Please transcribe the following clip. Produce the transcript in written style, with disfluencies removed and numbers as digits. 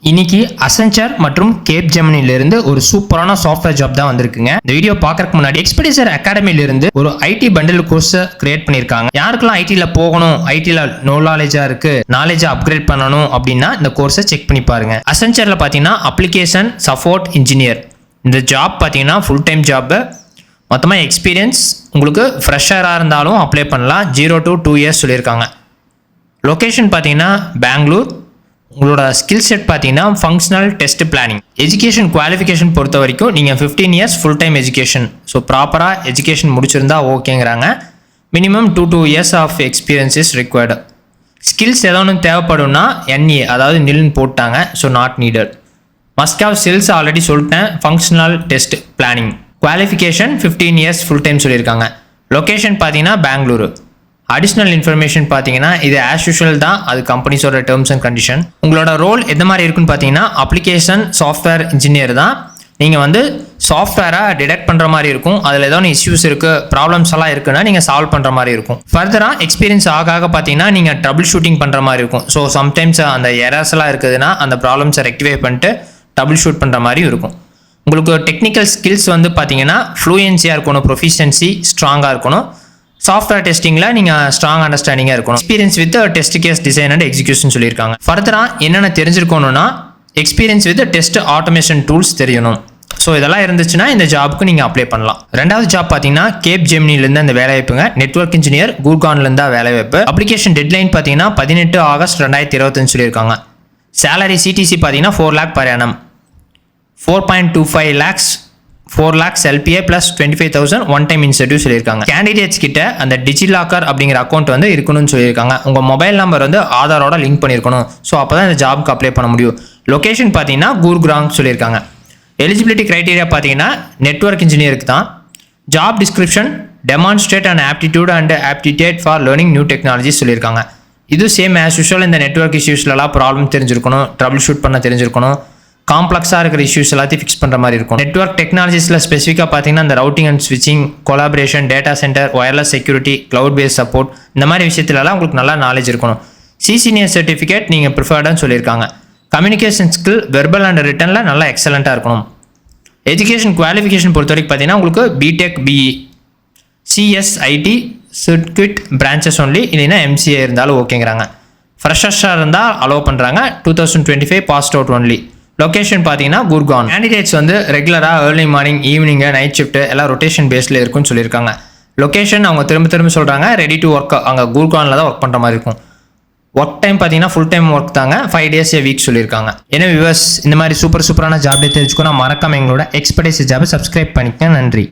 இன்னைக்கு அசென்ச்சர் மற்றும் கேப்ஜெமினில இருந்து ஒரு சூப்பரான சாஃப்ட்வேர் ஜாப் தான் வந்திருக்குங்க. இந்த வீடியோ பார்க்கறதுக்கு முன்னாடி எக்ஸ்பெடிசர் அகாடமில இருந்து ஒரு ஐடி பண்டில் கோர்ஸ் கிரியேட் பண்ணிருக்காங்க. யாருக்கெல்லாம் ஐடில போகணும், ஐடில நோ நாலேஜா இருக்கு, நாலேஜை அப்கிரேட் பண்ணணும் அப்படின்னா இந்த கோர்ஸை செக் பண்ணி பாருங்க. அசென்ச்சர்ல பாத்தீங்கன்னா அப்ளிகேஷன் சப்போர்ட் இன்ஜினியர் இந்த ஜாப் பாத்தீங்கன்னா ஃபுல் டைம் ஜாப். மொத்தமாக எக்ஸ்பீரியன்ஸ் உங்களுக்கு ஃப்ரெஷராக இருந்தாலும் அப்ளை பண்ணலாம். 0 to 2 years சொல்லியிருக்காங்க. லொக்கேஷன் பார்த்தீங்கன்னா பெங்களூர். உங்களோட ஸ்கில் செட் பார்த்தீங்கன்னா functional test planning. Education qualification பொறுத்த வரைக்கும் நீங்கள் 15 years full time education, so ப்ராப்பராக எஜுகேஷன் முடிச்சிருந்தா ஓகேங்கிறாங்க. Minimum 2 years of experience is required. Skills ஏதோ ஒன்று தேவைப்படும்னா NA அதாவது நில்னு போட்டாங்க, so not needed. Must have skills already சொல்லிட்டேன். Functional test planning. Qualification 15 years full time சொல்லியிருக்காங்க. லொக்கேஷன் பார்த்தீங்கன்னா பெங்களூரு. அடிஷ்னல் இன்ஃபர்மேஷன் பார்த்தீங்கன்னா இது ஆஸ் யூஷுவல் தான், அது கம்பெனிஸோட டேர்ம்ஸ் அண்ட் கண்டிஷன். உங்களோட ரோல் எந்த மாதிரி இருக்குன்னு பார்த்தீங்கன்னா அப்ளிகேஷன் சாஃப்ட்வேர் இன்ஜினியர் தான். நீங்கள் வந்து சாஃப்ட்வேரை டிடெக்ட் பண்ணுற மாதிரி இருக்கும். அதில் ஏதோ இஷ்யூஸ் இருக்குது, ப்ராப்ளம்ஸ் எல்லாம் இருக்குன்னா நீங்கள் சால்வ் பண்ணுற மாதிரி இருக்கும். ஃபர்தராக எக்ஸ்பீரியன்ஸ் ஆக பார்த்தீங்கன்னா நீங்கள் ட்ரபிள் ஷூட்டிங் பண்ணுற மாதிரி இருக்கும். ஸோ சம்டைம்ஸ் அந்த எரர்ஸ் எல்லாம் இருக்குதுன்னா அந்த ப்ராப்ளம்ஸை ரெக்டிஃபை பண்ணிட்டு ட்ரபிள் ஷூட் பண்ணுற மாதிரி இருக்கும். உங்களுக்கு டெக்னிக்கல் ஸ்கில்ஸ் வந்து பார்த்தீங்கன்னா ஃப்ளூயன்சியாக இருக்கணும், ப்ரொஃபிஷியன்சி ஸ்ட்ராங்காக இருக்கணும். சாஃப்ட்வேர் டெஸ்டிங்கில் நீங்கள் ஸ்ட்ராங் அண்டர்ஸ்டாண்டிங்காக இருக்கணும். Experience with test case design and execution சொல்லியிருக்காங்க. ஃபர்தராக என்னென்ன தெரிஞ்சிருக்கணும்னா experience with test automation tools தெரியணும். ஸோ இதெல்லாம் இருந்துச்சுன்னா இந்த ஜாபுக்கு நீங்கள் அப்ளை பண்ணலாம். ரெண்டாவது ஜாப் பார்த்தீங்கன்னா கேப்ஜெமினிலேருந்து அந்த வேலைவாய்ப்புங்க. நெட்வொர்க் இன்ஜினியர் குர்கான்லேருந்து தான் வேலைவாய்ப்பு. அப்ளிகேஷன் டெட்லைன் பார்த்தீங்கன்னா 18 ஆகஸ்ட் 2025 சொல்லியிருக்காங்க. சேலரி CTC பார்த்தீங்கன்னா 4 lakh per annum, 4.25 lakhs, 4 lakhs LPA plus 25,000 one time incentive சொல்லியிருக்காங்க. கேண்டிடேட்ஸ் கிட்ட அந்த டிஜிலாக்கர் அப்படிங்கிற அக்கௌண்ட் வந்து இருக்கணும்னு சொல்லியிருக்காங்க. உங்கள் மொபைல் நம்பர் வந்து ஆதாரோட லிங்க் பண்ணியிருக்கணும். ஸோ அப்போ தான் இந்த ஜாப்க்கு அப்ளை பண்ண முடியும். லொக்கேஷன் பார்த்தீங்கன்னா குர்கான் சொல்லியிருக்காங்க. எலிஜிபிலிட்டி க்ரைட்டீரியா பார்த்தீங்கன்னா நெட்வொர்க் இன்ஜினியருக்கு தான். Job description demonstrate and aptitude and aptitude for learning new technologies சொல்லியிருக்காங்க. இது சேம் ஆஸ் யூஷுவல் இந்த நெட்வொர்க் இஷ்யூஸ்லாம் ப்ராப்ளம் தெரிஞ்சிருக்கணும், ட்ரபிள் ஷூட் பண்ண தெரிஞ்சிருக்கணும், காம்ப்ளெக்ஸாக இருக்கிற இஷ்யூஸ் எல்லாத்தையும் ஃபிக்ஸ் பண்ணுற மாதிரி இருக்கும். நெட்வொர்க் டெக்னாலஜிஸில் ஸ்பெசிஃபிக்காக பார்த்தீங்கன்னா இந்த ரவுட்டிங் அண்ட் ஸ்விட்சிங், collaboration, data centre, wireless security, cloud base support இந்த மாதிரி விஷயத்துலலாம் உங்களுக்கு நல்லா நாலேஜ் இருக்கணும். CCNA சர்டிஃபிகேட் நீங்கள் ப்ரிஃபர்டுன்னு சொல்லியிருக்காங்க. கம்யூனிகேஷன் ஸ்கில் வெர்பல் அண்ட் ரிட்டனில் நல்லா எக்ஸலண்ட்டாக இருக்கணும். எஜுகேஷன் குவாலிஃபிகேஷன் பொறுத்த வரைக்கும் பார்த்தீங்கன்னா உங்களுக்கு BTech BE, CSIT certificate branches only, இல்லைன்னா MCA இருந்தாலும் ஓகேங்கிறாங்க. ஃப்ரெஷர்ஸாக இருந்தால் அலோவ் பண்ணுறாங்க. 2025 பாஸ்ட் அவுட் ஒன்லி. லொக்கேஷன் பார்த்தீங்கன்னா குர்கான். கேண்டிடேட்ஸ் வந்து ரெகுலராக ஏர்லி மார்னிங், ஈவினிங்கு, நைட் ஷிஃப்ட் எல்லாம் ரொட்டேஷன் பேஸில் இருக்குன்னு சொல்லியிருக்காங்க. லொக்கேஷன் அவங்க திரும்ப சொல்கிறாங்க ரெடி டு ஒர்க், அங்கே குர்கானில் தான் ஒர்க் பண்ணுற மாதிரி இருக்கும். ஒர்க் டைம் பார்த்தீங்கன்னா ஃபுல் டைம் ஒர்க் தாங்க, 5 days a week சொல்லியிருக்காங்க. ஏன்னா வியூவர்ஸ் இந்த மாதிரி சூப்பரான ஜாப் தெரிஞ்சுக்கணும், மறக்காம எங்களோட எக்ஸ்பர்டைஸ் ஜாபை சப்ஸ்கிரைப் பண்ணிக்க. நன்றி.